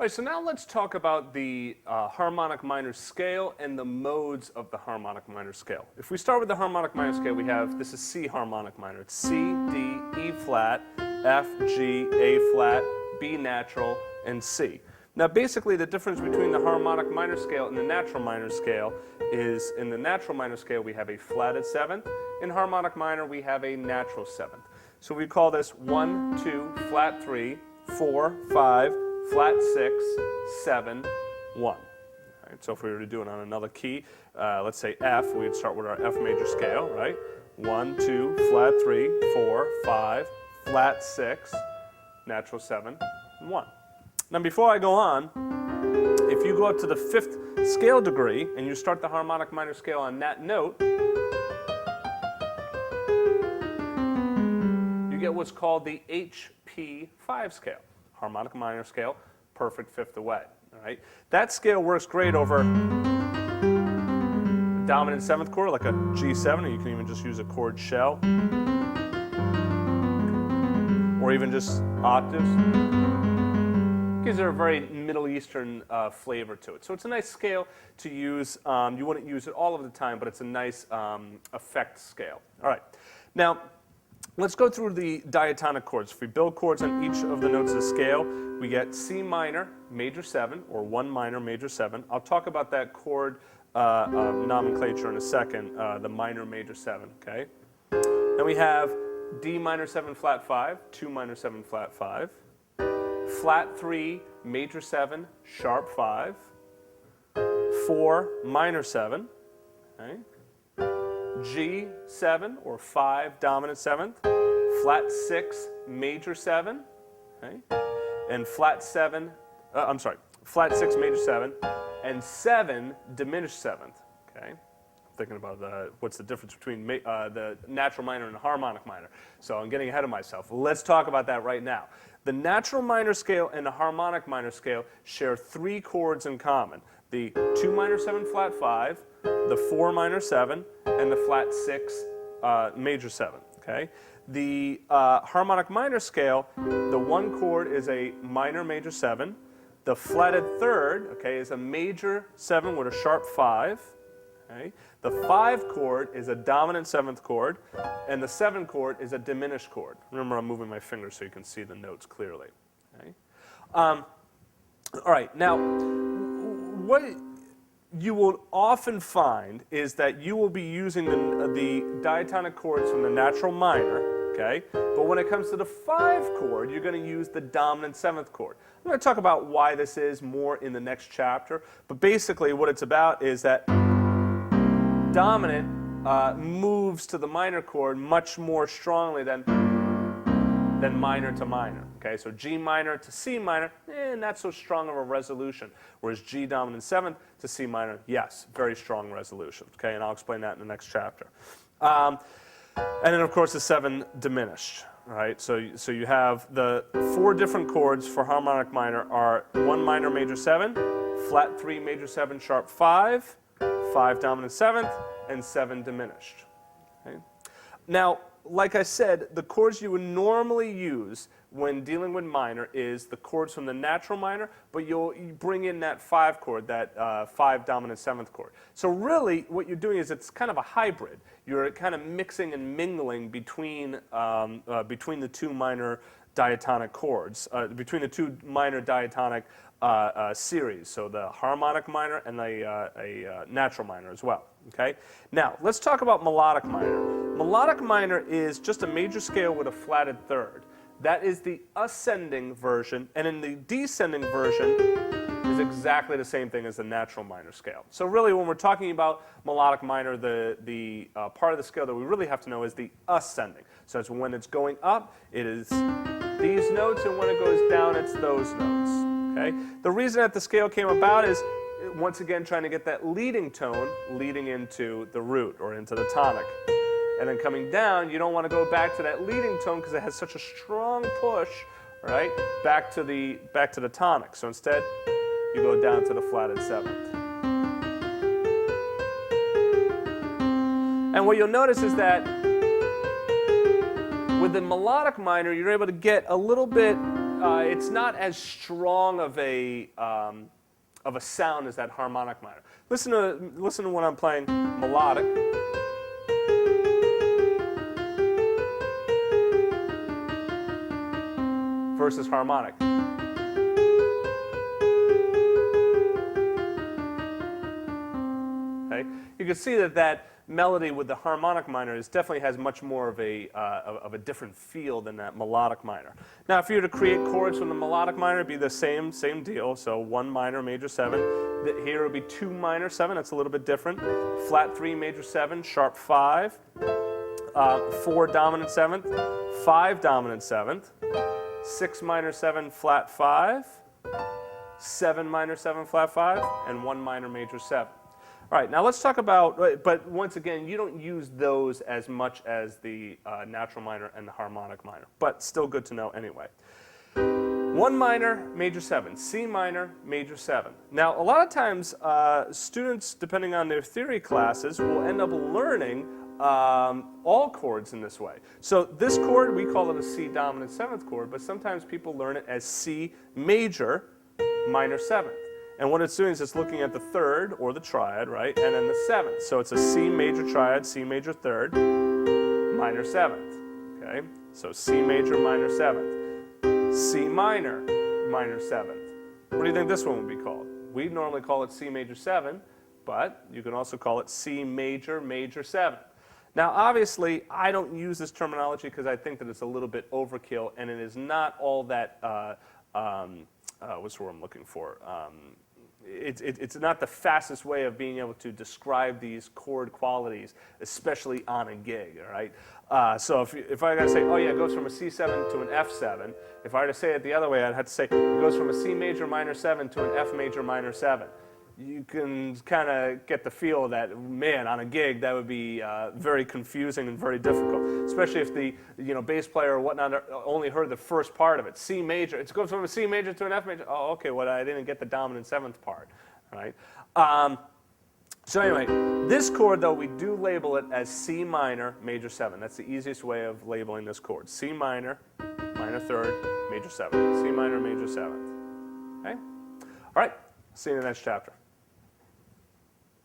All right, so now let's talk about the harmonic minor scale and the modes of the harmonic minor scale. If we start with the harmonic minor scale, we have, this is C harmonic minor. It's C, D, E flat, F, G, A flat, B natural, and C. Now basically the difference between the harmonic minor scale and the natural minor scale is in the natural minor scale we have a flatted seventh. In harmonic minor we have a natural seventh. So we call this 1, 2, flat 3, 4, 5, flat 6, 7, 1. Right, so if we were to do it on another key, let's say F, we'd start with our F major scale, right? 1, 2, flat 3, 4, 5, flat 6, natural 7, and 1. Now before I go on, if you go up to the 5th scale degree and you start the harmonic minor scale on that note, you get what's called the HP5 scale. Harmonic minor scale, perfect fifth away. All right? That scale works great over dominant seventh chord, like a G7, or you can even just use a chord shell, or even just octaves. Gives it a very Middle Eastern flavor to it. So it's a nice scale to use. You wouldn't use it all of the time, but it's a nice effect scale. All right. Now, let's go through the diatonic chords. If we build chords on each of the notes of the scale, we get C minor, major 7, or 1 minor, major 7. I'll talk about that chord nomenclature in a second, the minor, major 7, okay? Then we have D minor 7, flat 5, 2 minor 7, flat 5, flat 3, major 7, sharp 5, 4, minor 7, okay? G7 or 5 dominant 7th, flat 6 major 7, okay? And flat 6 major 7, and 7 diminished 7th, okay? I'm thinking about what's the difference between the natural minor and the harmonic minor. So I'm getting ahead of myself. Let's talk about that right now. The natural minor scale and the harmonic minor scale share 3 chords in common. The 2 minor 7 flat 5, the 4 minor 7, and the flat 6 major 7, okay? The harmonic minor scale, the 1 chord is a minor major 7. The flatted third, okay, is a major 7 with a sharp 5. Okay? The 5 chord is a dominant 7th chord, and the 7 chord is a diminished chord. Remember, I'm moving my finger so you can see the notes clearly. Okay? All right, now, what you will often find is that you will be using the diatonic chords from the natural minor, okay? But when it comes to the 5 chord, you're going to use the dominant 7th chord. I'm going to talk about why this is more in the next chapter, but basically what it's about is that dominant moves to the minor chord much more strongly than minor to minor. Okay, so G minor to C minor, not so strong of a resolution. Whereas G dominant 7th to C minor, yes, very strong resolution. Okay, and I'll explain that in the next chapter. And then of course the 7 diminished. Right, so you have the 4 different chords for harmonic minor are 1 minor major 7, flat 3 major 7 sharp 5, 5 dominant 7th, and 7 diminished. Okay? Now, like I said, the chords you would normally use when dealing with minor is the chords from the natural minor, but you bring in that 5 chord, that 5 dominant 7th chord. So really, what you're doing is it's kind of a hybrid. You're kind of mixing and mingling between the 2 minor diatonic chords, between the 2 minor diatonic series, so the harmonic minor and a natural minor as well. Okay? Now, let's talk about melodic minor. Melodic minor is just a major scale with a flatted third. That is the ascending version, and in the descending version is exactly the same thing as the natural minor scale. So really, when we're talking about melodic minor, the part of the scale that we really have to know is the ascending. So it's when it's going up, it is these notes, and when it goes down, it's those notes. Okay? The reason that the scale came about is, once again, trying to get that leading tone leading into the root or into the tonic. And then coming down, you don't want to go back to that leading tone because it has such a strong push, right, back to the tonic. So instead, you go down to the flatted 7th. And what you'll notice is that with the melodic minor, you're able to get a little bit it's not as strong of a sound as that harmonic minor. Listen to when I'm playing melodic. Versus harmonic. Okay? You can see that melody with the harmonic minor definitely has much more of a different feel than that melodic minor. Now, if you were to create chords from the melodic minor, it'd be the same deal. So 1 minor, major 7. Here it would be 2 minor 7. That's a little bit different. Flat 3, major 7, sharp 5. 4 dominant 7th, 5 dominant 7th. 6 minor 7 flat 5, 7 minor 7 flat 5, and 1 minor major 7. All right, now let's talk about, but once again, you don't use those as much as the natural minor and the harmonic minor, but still good to know anyway. 1 minor, major 7, C minor, major 7. Now, a lot of times, students, depending on their theory classes, will end up learning all chords in this way. So this chord, we call it a C dominant 7th chord, but sometimes people learn it as C major minor 7th. And what it's doing is it's looking at the 3rd, or the triad, right, and then the 7th. So it's a C major triad, C major 3rd, minor 7th, okay? So C major minor 7th, C minor minor 7th. What do you think this one would be called? We normally call it C major 7, but you can also call it C major major 7. Now, obviously, I don't use this terminology because I think that it's a little bit overkill, and it is not all that, what's the word I'm looking for? It's not the fastest way of being able to describe these chord qualities, especially on a gig, all right? So if I gotta say, oh yeah, it goes from a C7 to an F7, if I were to say it the other way, I'd have to say it goes from a C major minor 7 to an F major minor 7. You can kind of get the feel that, man, on a gig, that would be very confusing and very difficult, especially if the bass player or whatnot only heard the first part of it. C major, it goes from a C major to an F major. Oh, okay, well, I didn't get the dominant 7th part, right? So anyway, this chord, though, we do label it as C minor, major 7. That's the easiest way of labeling this chord. C minor, minor 3rd, major 7. C minor, major 7th. Okay? All right, see you in the next chapter.